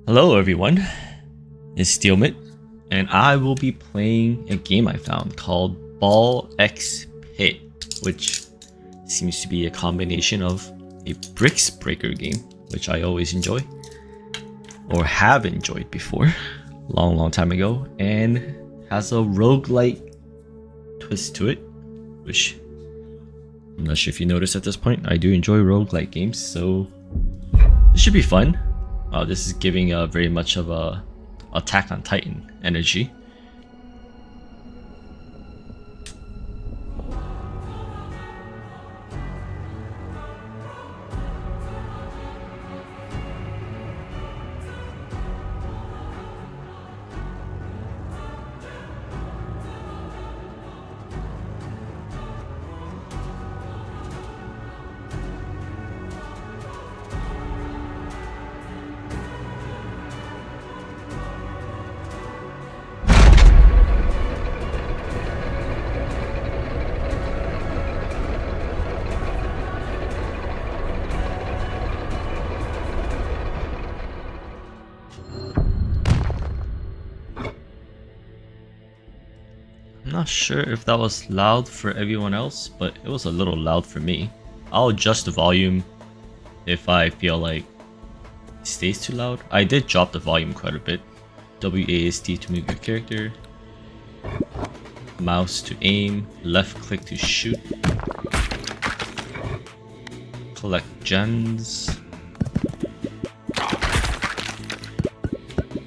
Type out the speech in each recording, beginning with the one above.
Hello everyone, it's Steelmit, and I will be playing a game I found called Ball X Pit, which seems to be a combination of a bricks breaker game, which I always enjoy, or have enjoyed before, long time ago, and has a roguelike twist to it, which I'm not sure if you noticed at this point, I do enjoy roguelike games, so this should be fun. This is giving very much of a Attack on Titan energy. I'm not sure if that was loud for everyone else, but it was a little loud for me. I'll adjust the volume if I feel like it stays too loud. I did drop the volume quite a bit. WASD to move your character, mouse to aim, left click to shoot, collect gems.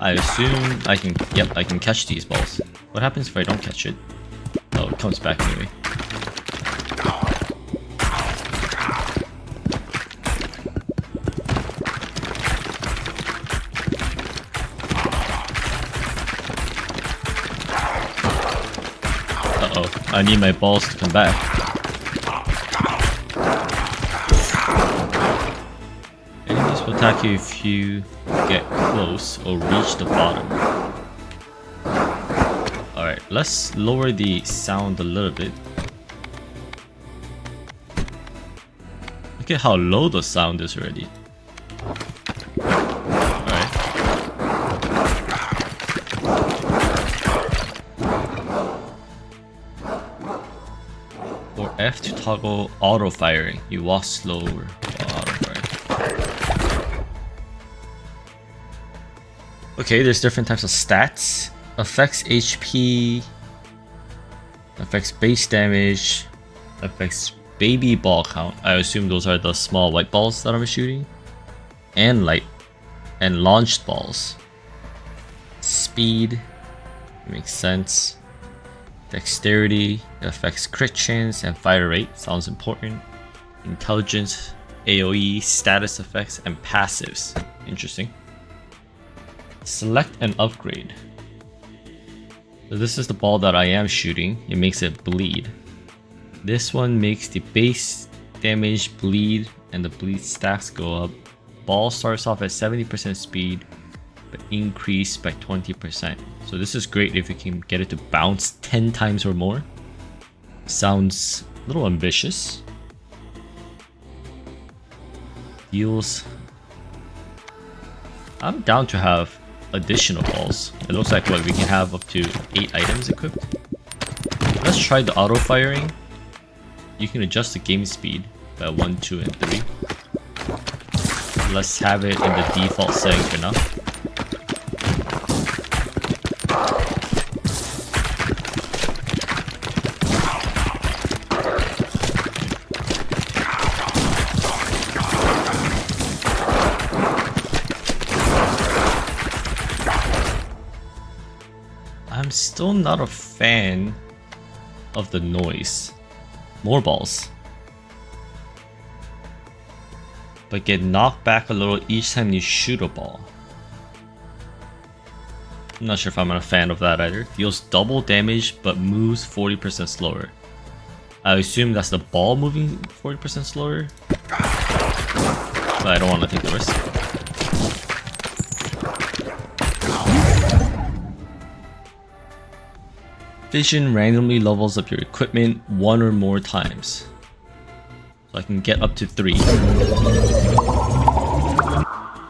I assume I can catch these balls. What happens if I don't catch it? Oh, it comes back anyway. Uh-oh, I need my balls to come back. Enemies will attack you if you get close or reach the bottom. Alright, let's lower the sound a little bit. Look at how low the sound is already. Alright. Or F to toggle auto firing. You walk slower while auto firing. Okay, there's different types of stats. Affects HP, affects base damage, affects baby ball count. I assume those are the small white balls that I'm shooting. And light and launched balls. Speed, makes sense. Dexterity, affects crit chance and fire rate, sounds important. Intelligence, AoE, status effects, and passives. Interesting. Select and upgrade. So this is the ball that I am shooting. It makes it bleed. This one makes the base damage bleed and the bleed stacks go up. Ball starts off at 70% speed but increase by 20%. So this is great if you can get it to bounce 10 times or more. Sounds a little ambitious. Deals. I'm down to have additional balls. It looks like what we can have up to 8 items equipped. Let's try the auto firing. You can adjust the game speed by 1, 2, and 3. Let's have it in the default setting for now. I'm still not a fan of the noise. More balls. But get knocked back a little each time you shoot a ball. I'm not sure if I'm a fan of that either. Deals double damage but moves 40% slower. I assume that's the ball moving 40% slower. But I don't want to take the risk. Vision randomly levels up your equipment 1 or more times. So I can get up to 3.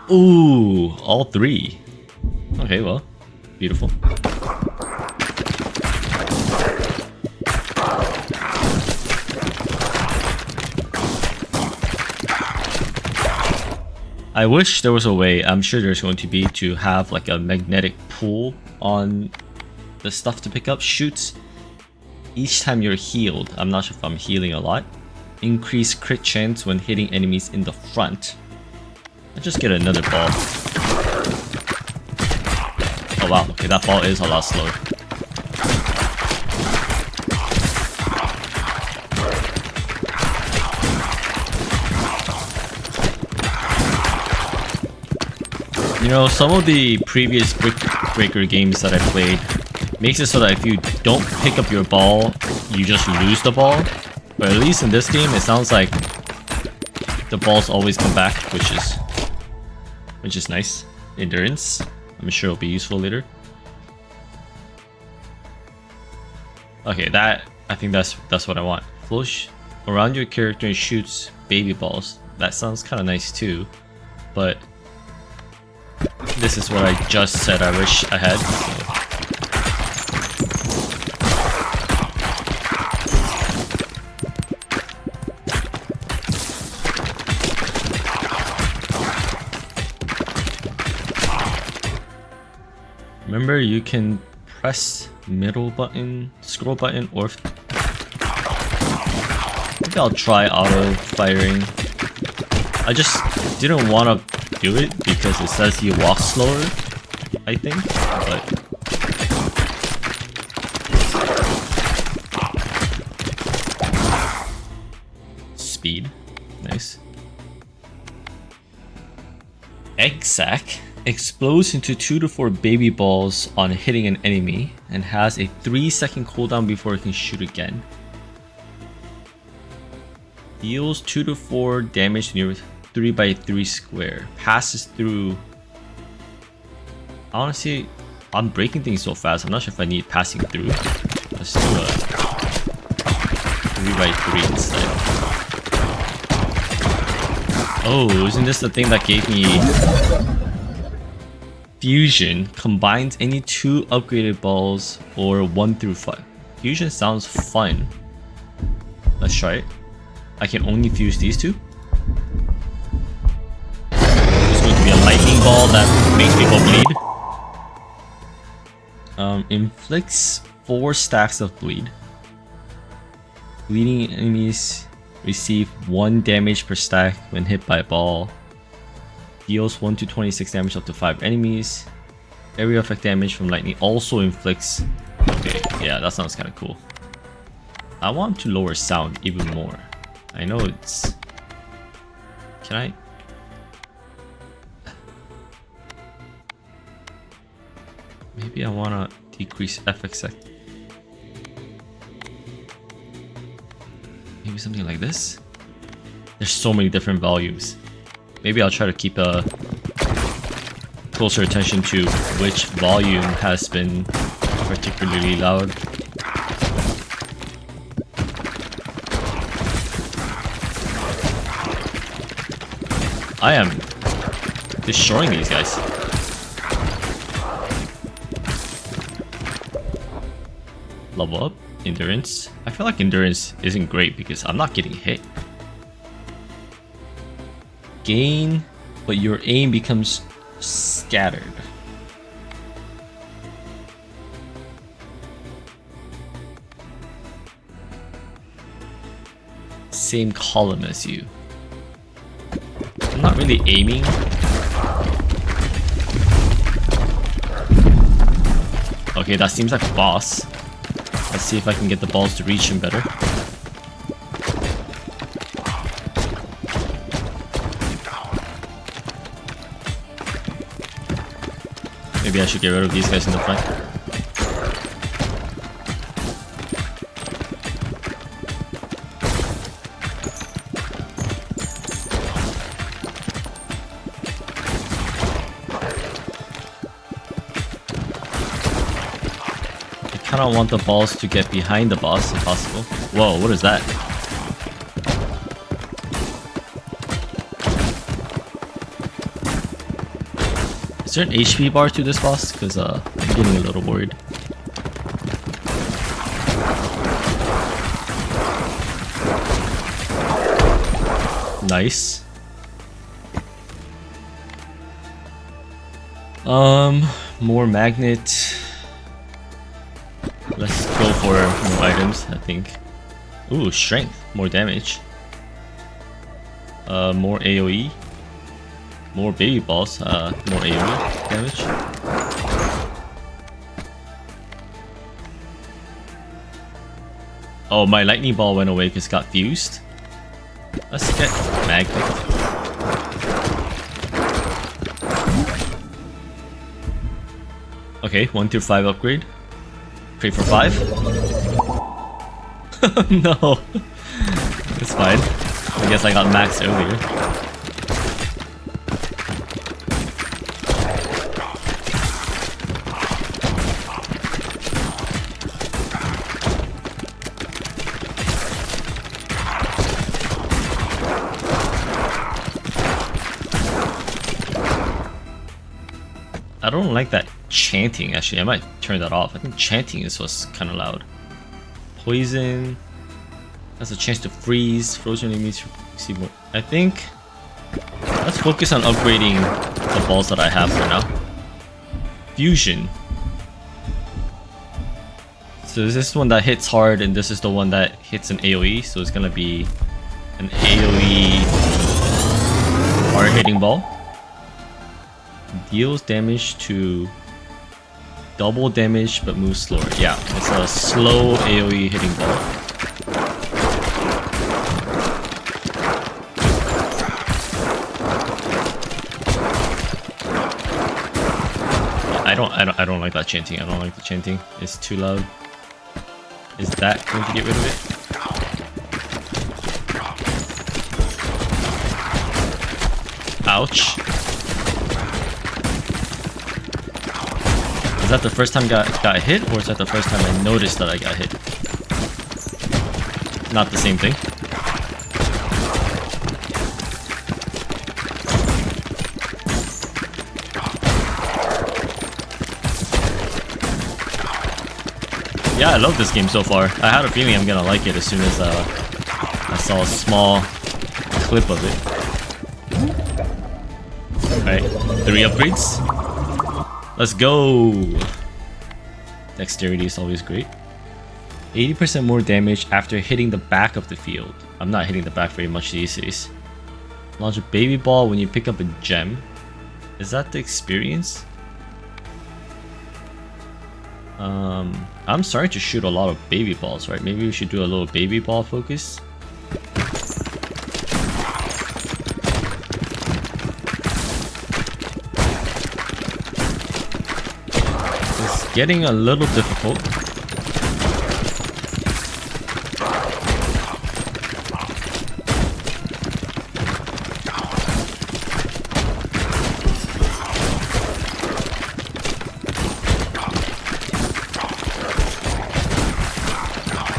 Ooh, all three. Okay, well, beautiful. I wish there was a way, I'm sure there's going to be, to have like a magnetic pull on the stuff to pick up. Shoots each time you're healed. I'm not sure if I'm healing a lot. Increase crit chance when hitting enemies in the front. I'll just get another ball. Oh wow, okay, that ball is a lot slower. You know, some of the previous Brick Breaker games that I played makes it so that if you don't pick up your ball, you just lose the ball. But at least in this game, it sounds like the balls always come back, which is nice. Endurance, I'm sure it'll be useful later. Okay, I think that's what I want. Flows around your character and shoots baby balls. That sounds kind of nice too, but this is what I just said I wish I had. Remember, you can press middle button, scroll button, or maybe I'll try auto firing. I just didn't want to do it because it says you walk slower, I think, but speed, nice. Egg sack explodes into 2 to 4 baby balls on hitting an enemy and has a 3-second cooldown before it can shoot again. Deals 2 to 4 damage near 3x3 square. Passes through. Honestly, I'm breaking things so fast. I'm not sure if I need passing through. Let's do a 3x3 instead. Oh, isn't this the thing that gave me fusion? Combines any 2 upgraded balls or 1 through 5. Fusion sounds fun. Let's try it. I can only fuse these 2. There's going to be a lightning ball that makes people bleed. Inflicts 4 stacks of bleed. Bleeding enemies receive 1 damage per stack when hit by a ball. Deals 1 to 26 damage up to 5 enemies. Area effect damage from lightning also inflicts. Okay, yeah, that sounds kind of cool. I want to lower sound even more. I know it's... Can I? Maybe I want to decrease FX. Maybe something like this? There's so many different volumes. Maybe I'll try to keep a closer attention to which volume has been particularly loud. I am destroying these guys. Level up, endurance. I feel like endurance isn't great because I'm not getting hit. Gain, but your aim becomes scattered. Same column as you. I'm not really aiming. Okay, that seems like a boss. Let's see if I can get the balls to reach him better. Maybe I should get rid of these guys in the front. I don't want the balls to get behind the boss if possible. Whoa, what is that? there an HP bar to this boss? Because I'm getting a little worried. Nice. More magnet. Let's go for more items, I think. Ooh, strength, more damage. More AoE. More baby balls, more AoE damage. Oh, my lightning ball went away because it got fused. Let's get magnet. Okay, 1 through 5 upgrade. Pray for 5. No. It's fine. I guess I got max earlier. I don't like that chanting, actually. I might turn that off. I think chanting is what's kind of loud. Poison has a chance to freeze. Frozen enemies see more. I think let's focus on upgrading the balls that I have for now. Fusion. So this is one that hits hard, and this is the one that hits an AoE. So it's gonna be an AoE hard hitting ball. Deals damage to double damage but moves slower. Yeah, it's a slow AoE hitting ball. I don't like that chanting. I don't like the chanting. It's too loud. Is that going to get rid of it? Ouch. Is that the first time I got hit, or is that the first time I noticed that I got hit? Not the same thing. Yeah, I love this game so far. I had a feeling I'm gonna like it as soon as I saw a small clip of it. Alright, 3 upgrades. Let's go! Dexterity is always great. 80% more damage after hitting the back of the field. I'm not hitting the back very much these days. Launch a baby ball when you pick up a gem. Is that the experience? I'm starting to shoot a lot of baby balls, right? Maybe we should do a little baby ball focus. It's getting a little difficult.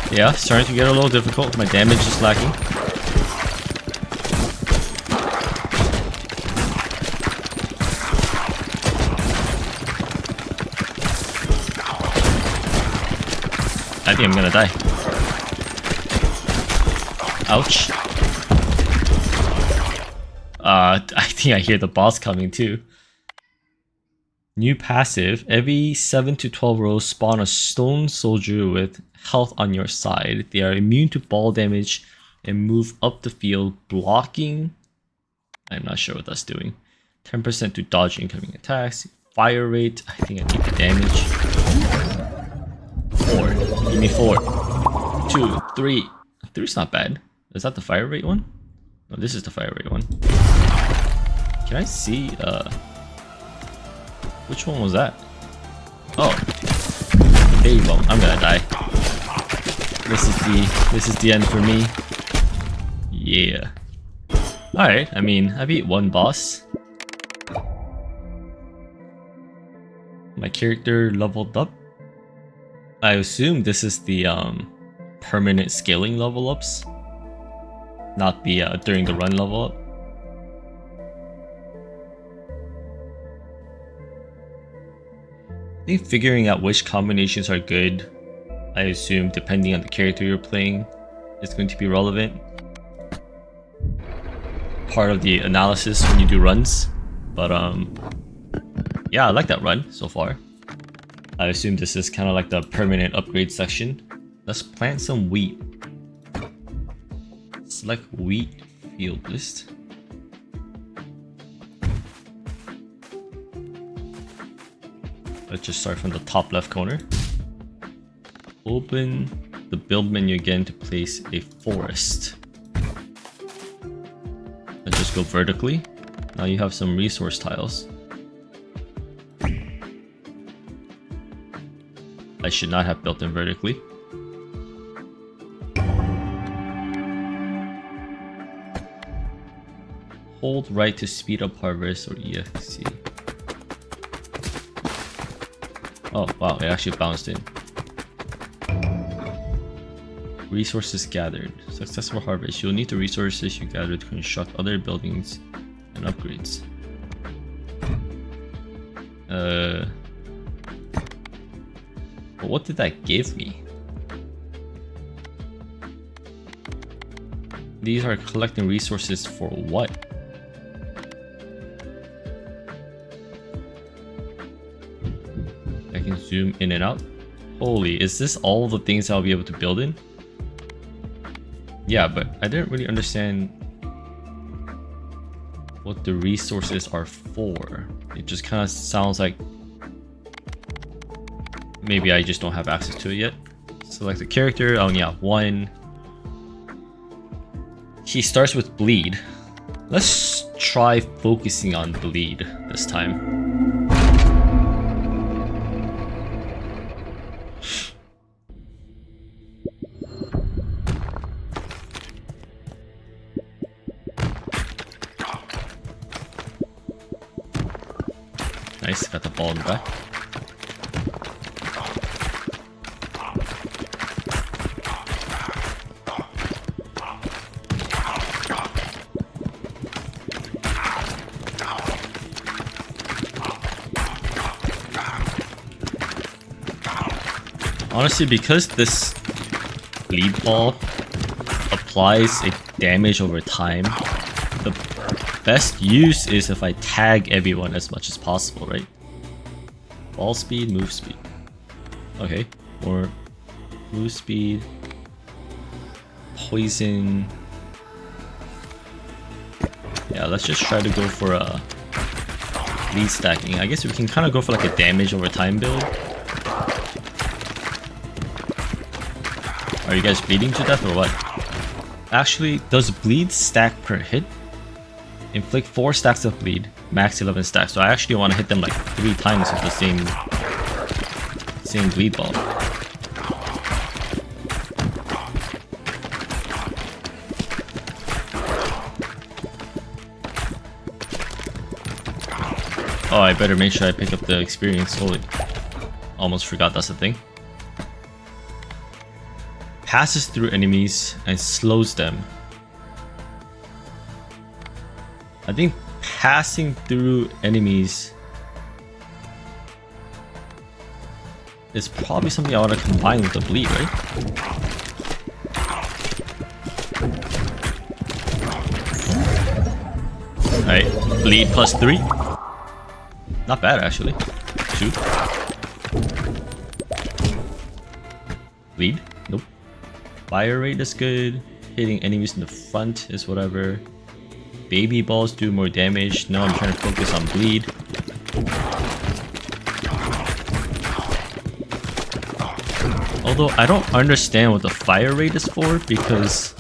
Yeah, starting to get a little difficult. My damage is lacking. I think I'm gonna die. Ouch. I think I hear the boss coming too. New passive. Every 7 to 12 rows spawn a stone soldier with health on your side. They are immune to ball damage and move up the field, blocking. I'm not sure what that's doing. 10% to dodge incoming attacks. Fire rate. I think I need the damage. 4. Give me 4. 2, 3. 3's not bad. Is that the fire rate one? No, this is the fire rate one. Can I see? Which one was that? Oh, there you go. I'm gonna die. This is the end for me. Yeah. All right. I mean, I beat one boss. My character leveled up. I assume this is the permanent scaling level ups, not the during the run level up. think figuring out which combinations are good, I assume depending on the character you're playing, is going to be relevant. Part of the analysis when you do runs. But yeah, I like that run so far. I assume this is kind of like the permanent upgrade section. Let's plant some wheat. Select wheat field list. Let's just start from the top left corner. Open the build menu again to place a forest. Let's just go vertically. Now you have some resource tiles. I should not have built them vertically. Hold right to speed up harvest or EXE. Oh wow, it actually bounced in. Resources gathered. Successful harvest. You'll need the resources you gathered to construct other buildings and upgrades. But what did that give me? These are collecting resources for what? I can zoom in and out. Holy, is this all the things I'll be able to build in? Yeah, but I didn't really understand what the resources are for. It just kind of sounds like maybe I just don't have access to it yet. Select the character. I only have one. He starts with bleed. Let's try focusing on bleed this time. Nice, got the ball in the back. Honestly, because this bleed ball applies a damage over time, the best use is if I tag everyone as much as possible, right? Ball speed, move speed. Okay, or move speed, poison. Yeah, let's just try to go for a bleed stacking. I guess we can kind of go for like a damage over time build. Are you guys bleeding to death or what? Actually, does bleed stack per hit? Inflict 4 stacks of bleed, max 11 stacks. So I actually want to hit them like 3 times with the same bleed ball. Oh, I better make sure I pick up the experience. Holy, almost forgot that's the thing. Passes through enemies and slows them. I think passing through enemies is probably something I want to combine with the bleed, right? Alright, bleed plus 3. Not bad actually. 2. Bleed? Nope. Fire rate is good. Hitting enemies in the front is whatever. Baby balls do more damage. No, I'm trying to focus on bleed. Although I don't understand what the fire rate is for, because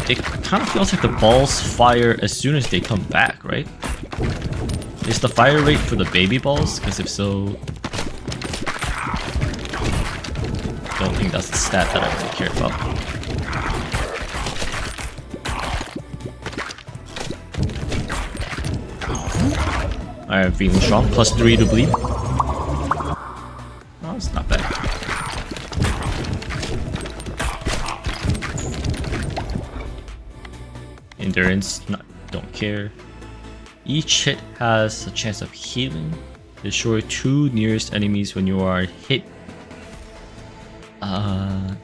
it kind of feels like the balls fire as soon as they come back, right? Is the fire rate for the baby balls? Because if so, I don't think that's the stat that I really care about. Alright, feeling strong. Plus 3 to bleed. Oh, it's not bad. Endurance, don't care. Each hit has a chance of healing. Destroy 2 nearest enemies when you are hit.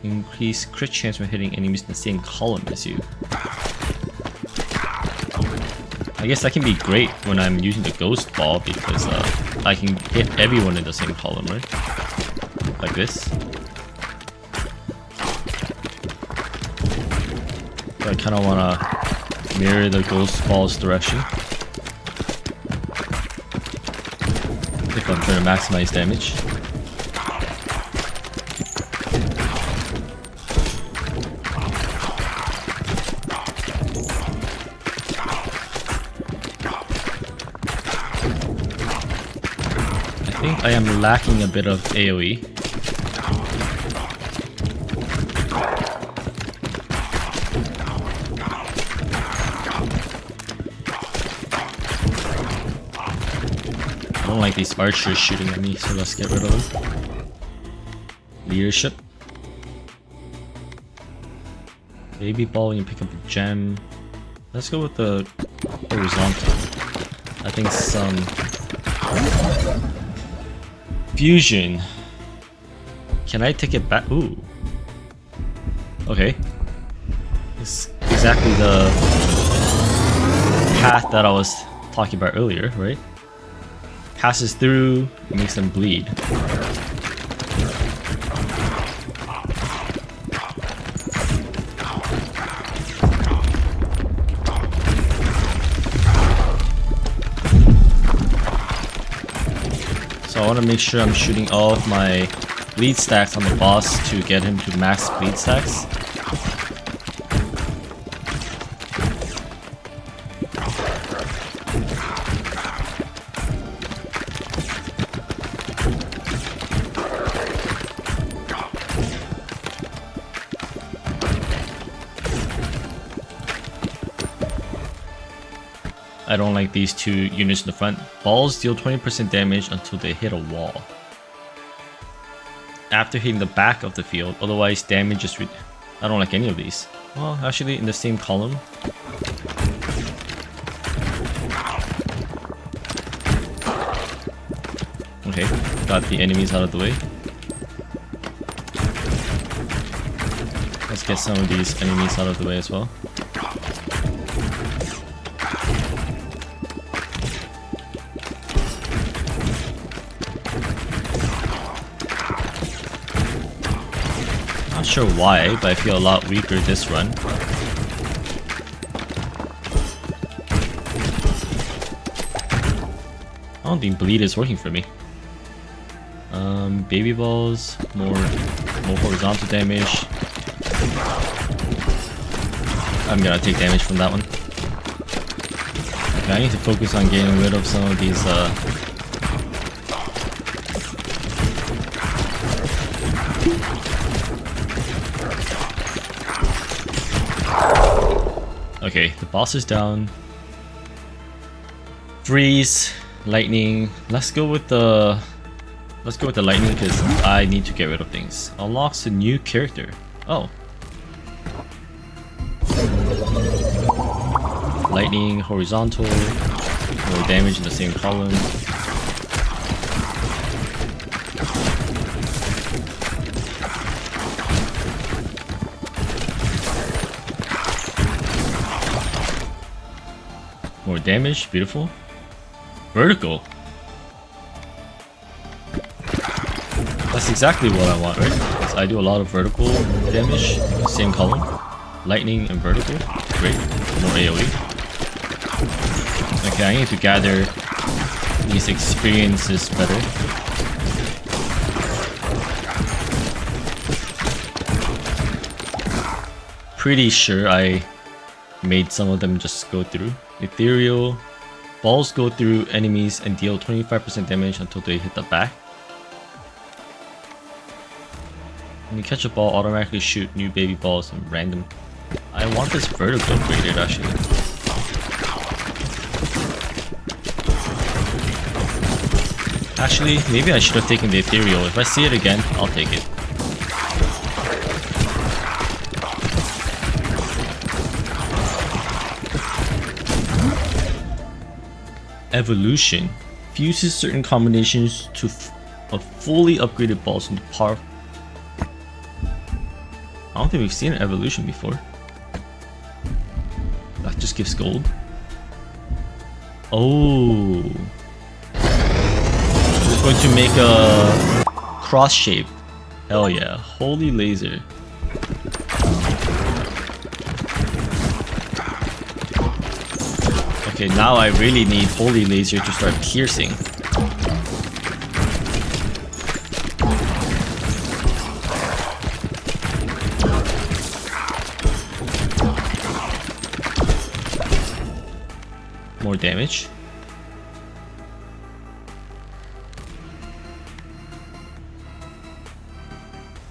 Increase crit chance when hitting enemies in the same column as you. I guess that can be great when I'm using the ghost ball because I can hit everyone in the same column, right? Like this. I kind of want to mirror the ghost ball's direction. If I'm trying to maximize damage. I think I am lacking a bit of AoE. I don't like these archers shooting at me, so let's get rid of them. Leadership. Baby ball when you pick up a gem. Let's go with the horizontal. I think some fusion. Can I take it back? Ooh. Okay. It's exactly the path that I was talking about earlier, right? Passes through, makes them bleed. So I want to make sure I'm shooting all of my bleed stacks on the boss to get him to max bleed stacks. I don't like these 2 units in the front. Balls deal 20% damage until they hit a wall. After hitting the back of the field, otherwise damage is I don't like any of these. Well, actually in the same column. Okay, got the enemies out of the way. Let's get some of these enemies out of the way as well. Not sure why, but I feel a lot weaker this run. I don't think bleed is working for me. Baby balls, more horizontal damage. I'm gonna take damage from that one. Okay, I need to focus on getting rid of some of these Okay, the boss is down. Freeze, lightning. Let's go with the lightning because I need to get rid of things. Unlocks a new character. Oh. Lightning, horizontal, more damage in the same column. More damage, beautiful. Vertical. That's exactly what I want, right? Because I do a lot of vertical damage, same column. Lightning and vertical, great. More AoE. Okay, I need to gather these experiences better. Pretty sure I made some of them just go through. Ethereal. Balls go through enemies and deal 25% damage until they hit the back. When you catch a ball, automatically shoot new baby balls in random. I want this vertical upgraded actually. Actually, maybe I should have taken the ethereal. If I see it again, I'll take it. Evolution. fuses certain combinations to of fully upgraded balls into power. I don't think we've seen an evolution before. That just gives gold. Oh. We're going to make a cross shape. Hell yeah. Holy laser. Okay, now I really need holy laser to start piercing. More damage.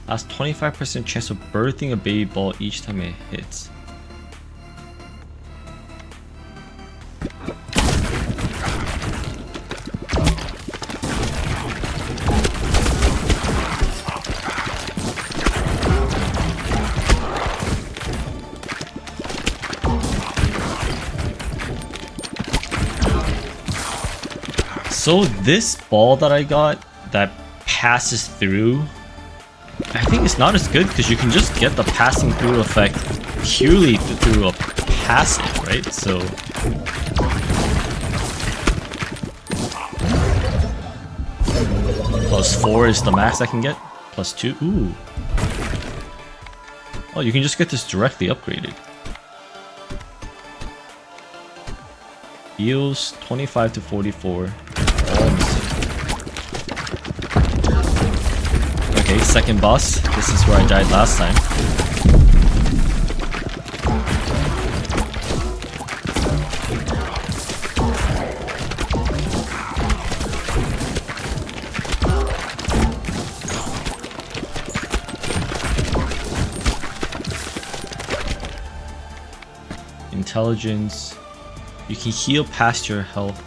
Has 25% chance of birthing a baby ball each time it hits. So this ball that I got that passes through, I think it's not as good because you can just get the passing through effect purely through a passive, right? So +4 is the max I can get. +2, ooh. Oh, you can just get this directly upgraded. Heals 25 to 44. Okay, second boss. This is where I died last time. Intelligence. You can heal past your health.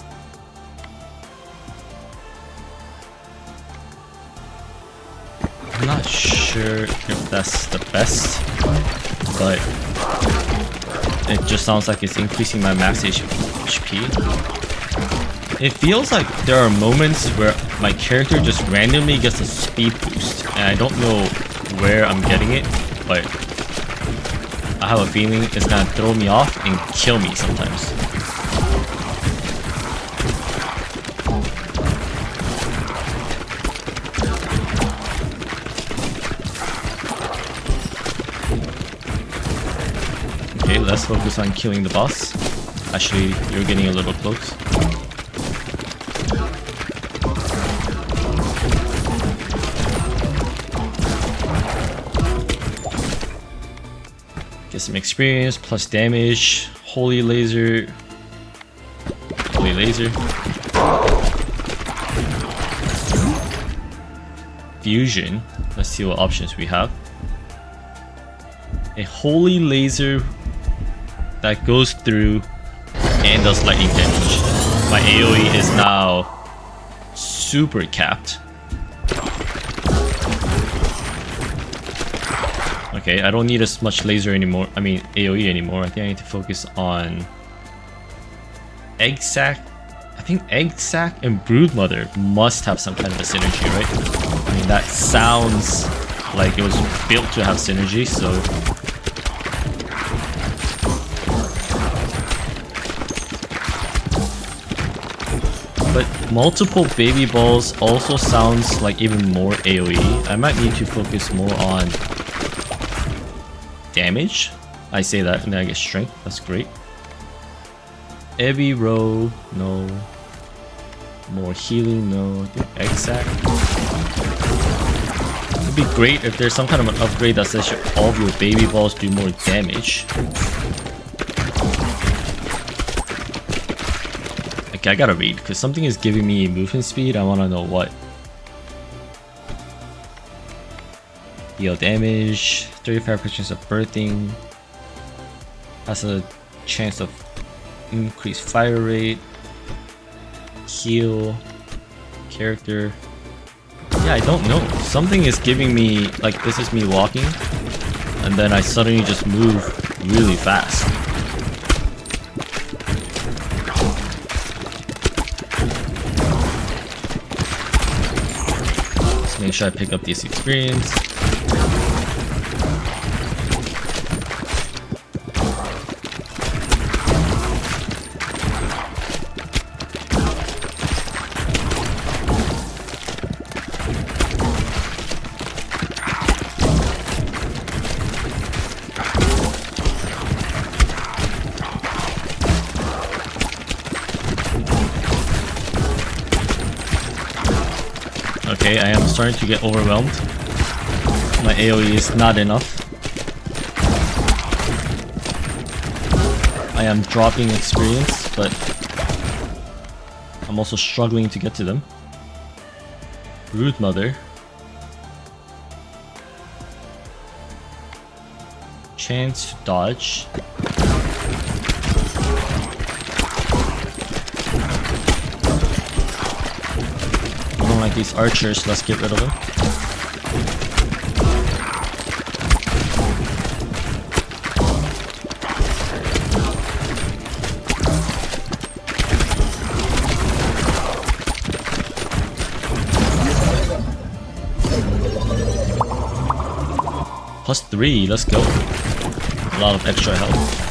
I'm not sure if that's the best, but it just sounds like it's increasing my max HP. It feels like there are moments where my character just randomly gets a speed boost, and I don't know where I'm getting it, but I have a feeling it's gonna throw me off and kill me sometimes. Okay, let's focus on killing the boss. Actually, you're getting a little close. Get some experience, plus damage, holy laser. Holy laser. Fusion. Let's see what options we have. A holy laser that goes through and does lightning damage. My AoE is now super capped. Okay, I don't need as much laser anymore. I mean AoE anymore. I think I need to focus on Egg Sac. I think Egg Sac and Broodmother must have some kind of a synergy, right? I mean that sounds like it was built to have synergy, so but multiple baby balls also sounds like even more AoE. I might need to focus more on damage. I say that and then I get strength. That's great. Ebby row, no. More healing, no. Egg sac. It'd be great if there's some kind of an upgrade that says all of your baby balls do more damage. Okay, I gotta read because something is giving me movement speed. I want to know what. Deal damage, 35% of birthing. Has a chance of increased fire rate. Heal. Character. Yeah, I don't know. Something is giving me, like this is me walking, and then I suddenly just move really fast. Make sure I pick up this experience. Okay, I am starting to get overwhelmed. My AoE is not enough. I am dropping experience, but I'm also struggling to get to them. Rude Mother. Chance to dodge. Like these archers, let's get rid of them. +3, let's go. A lot of extra health.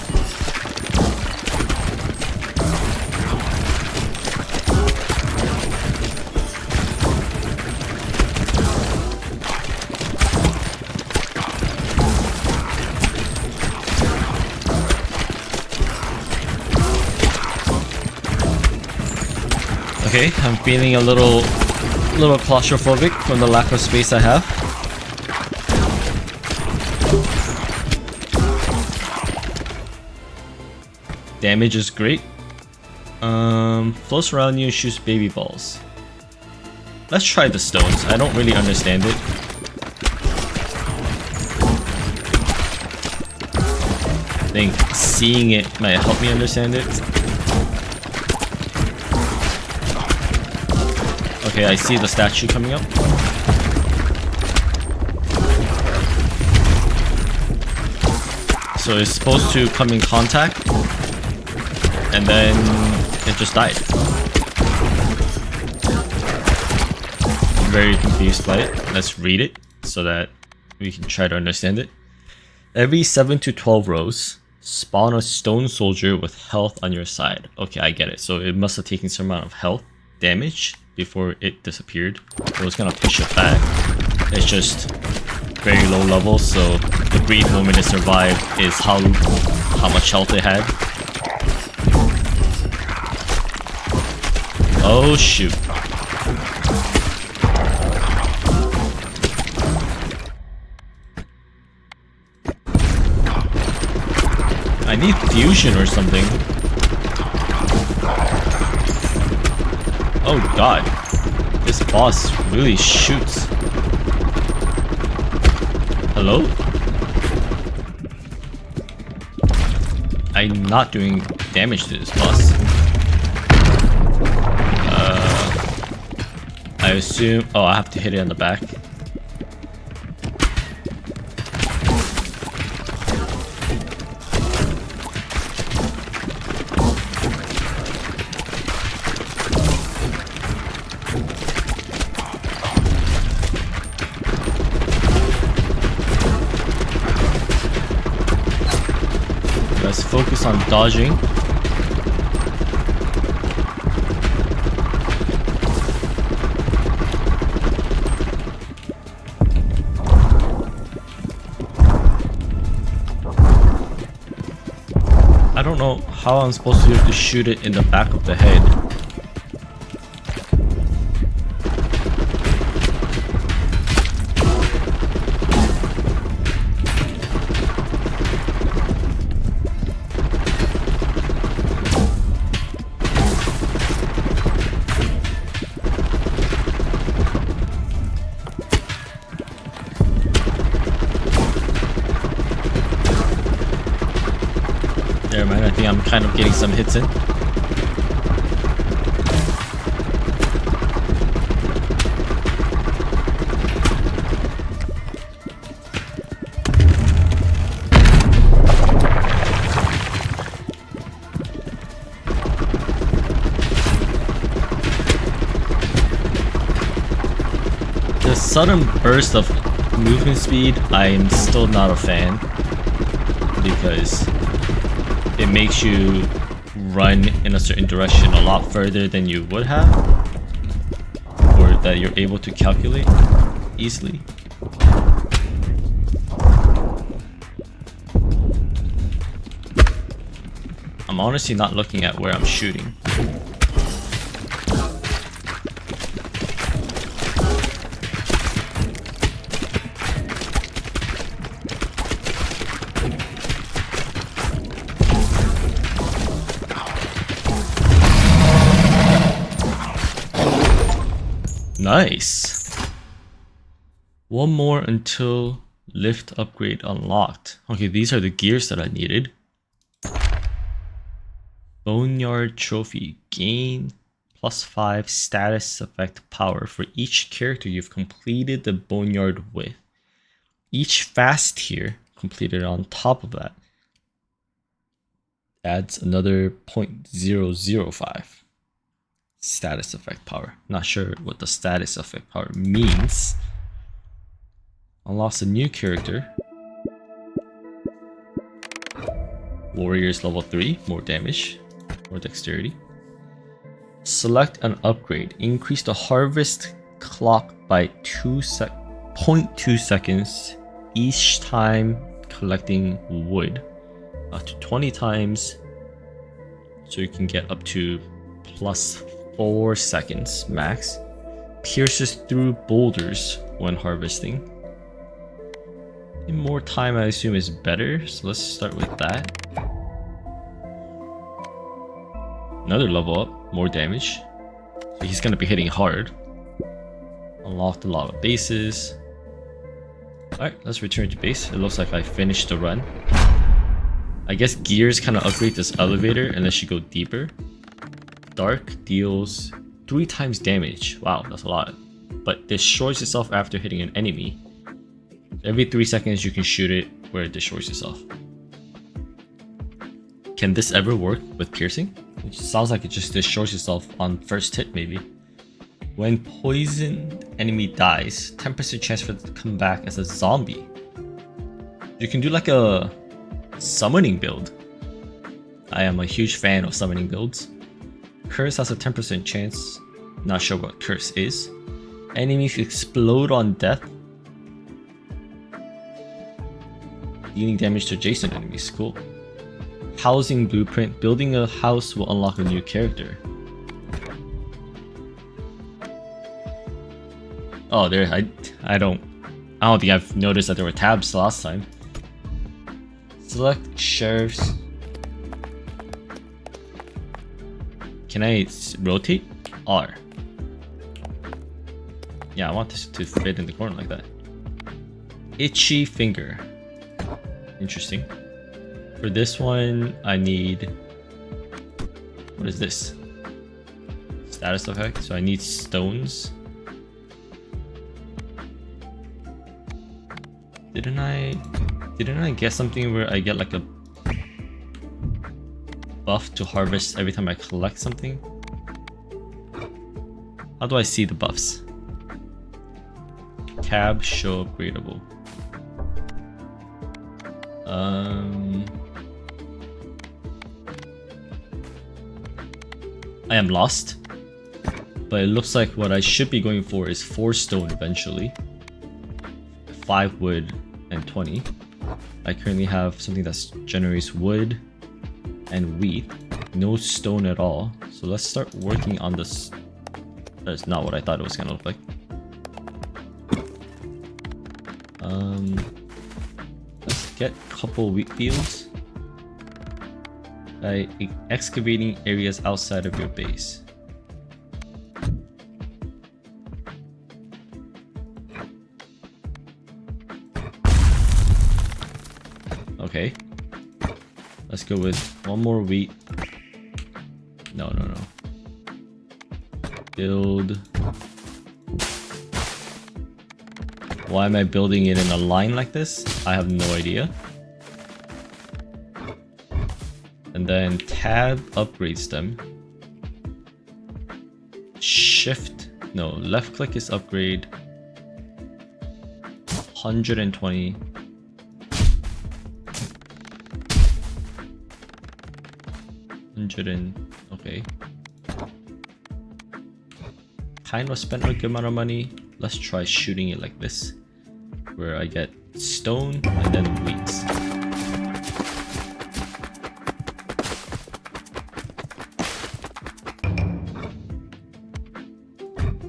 Okay, I'm feeling a little claustrophobic from the lack of space I have. Damage is great. Floats around you, shoots baby balls. Let's try the stones. I don't really understand it. I think seeing it might help me understand it. Okay, I see the statue coming up. So it's supposed to come in contact, and then it just died. Very confused by it. Let's read it so that we can try to understand it. Every 7 to 12 rows, spawn a stone soldier with health on your side. Okay, I get it. So it must have taken some amount of health damage before it disappeared. It was gonna push it back. It's just very low level, so the brief moment it survived is how much health it had. Oh shoot. I need fusion or something. Oh god, this boss really shoots. Hello? I'm not doing damage to this boss. I assume... Oh, I have to hit it on the back. Let's focus on dodging. I don't know how I'm supposed to shoot it in the back of the head. Never mind, I think I'm kind of getting some hits in. sudden burst of movement speed, I'm still not a fan because it makes you run in a certain direction a lot further than you would have, or that you're able to calculate easily. I'm honestly not looking at where I'm shooting. Nice. One more until lift upgrade unlocked. Okay, these are the gears that I needed. Boneyard Trophy. Gain +5 status effect power for each character you've completed the Boneyard with. Each fast tier completed on top of that adds another 0.005 status effect power. Not sure what the status effect power means. Unlocks a new character. Warriors level 3, more damage, more dexterity. Select an upgrade. Increase the harvest clock by 0.2 seconds each time collecting wood. Up to 20 times, so you can get up to +4 seconds max. Pierces through boulders when harvesting. And more time, I assume, is better, so let's start with that. Another level up, more damage. So he's gonna be hitting hard. Unlocked a lot of bases. Alright, let's return to base. It looks like I finished the run. I guess gears kind of upgrade this elevator unless you go deeper. Dark deals 3 times damage. Wow, that's a lot. But destroys itself after hitting an enemy. Every 3 seconds you can shoot it where it destroys itself. Can this ever work with piercing? It sounds like it just destroys itself on first hit maybe. When poisoned enemy dies, 10% chance for it to come back as a zombie. You can do like a summoning build. I am a huge fan of summoning builds. Curse has a 10% chance. Not sure what curse is. Enemies explode on death, dealing damage to adjacent enemies. Cool. Housing blueprint. Building a house will unlock a new character. Oh, there. I don't think I've noticed that there were tabs last time. Select sheriffs. Can I rotate? R. Yeah, I want this to fit in the corner like that. Itchy finger. Interesting. For this one, I need... What is this? Status effect. So I need stones. Didn't I get something where I get like a buff to harvest every time I collect something? How do I see the buffs? Tab show upgradable. I am lost, but it looks like what I should be going for is 4 stone eventually, 5 wood, and 20. I currently have something that generates wood and wheat, no stone at all. So let's start working on this. That's not what I thought it was gonna look like. Let's get a couple wheat fields by excavating areas outside of your base. Okay, let's go with 1 more wheat. No. Build. Why am I building it in a line like this? I have no idea. And then tab upgrades them. Shift, no, left click is upgrade. 120. Okay. Kind of spent a good amount of money. Let's try shooting it like this, where I get stone and then weeds.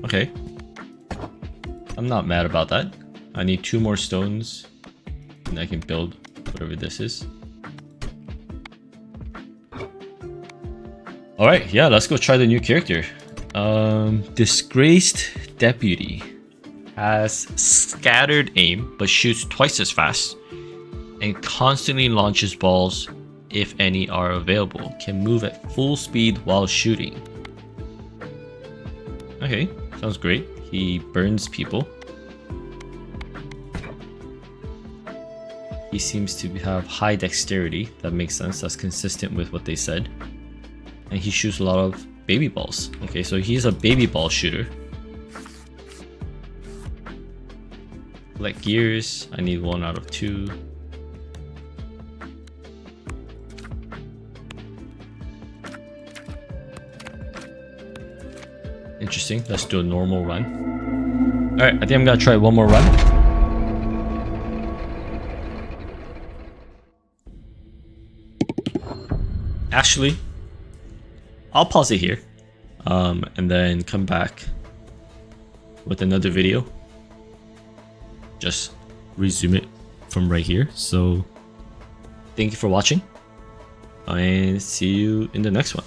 Okay. I'm not mad about that. I need 2 more stones and I can build whatever this is. Alright, yeah, let's go try the new character. Disgraced Deputy has scattered aim but shoots twice as fast and constantly launches balls if any are available. Can move at full speed while shooting. Okay, sounds great. He burns people. He seems to have high dexterity. That makes sense. That's consistent with what they said. And he shoots a lot of baby balls. Okay, so he's a baby ball shooter. Collect gears. I need 1 out of 2. Interesting. Let's do a normal run. Alright, I think I'm gonna try one more run. Actually, I'll pause it here, and then come back with another video. Just resume it from right here. So thank you for watching, and see you in the next one.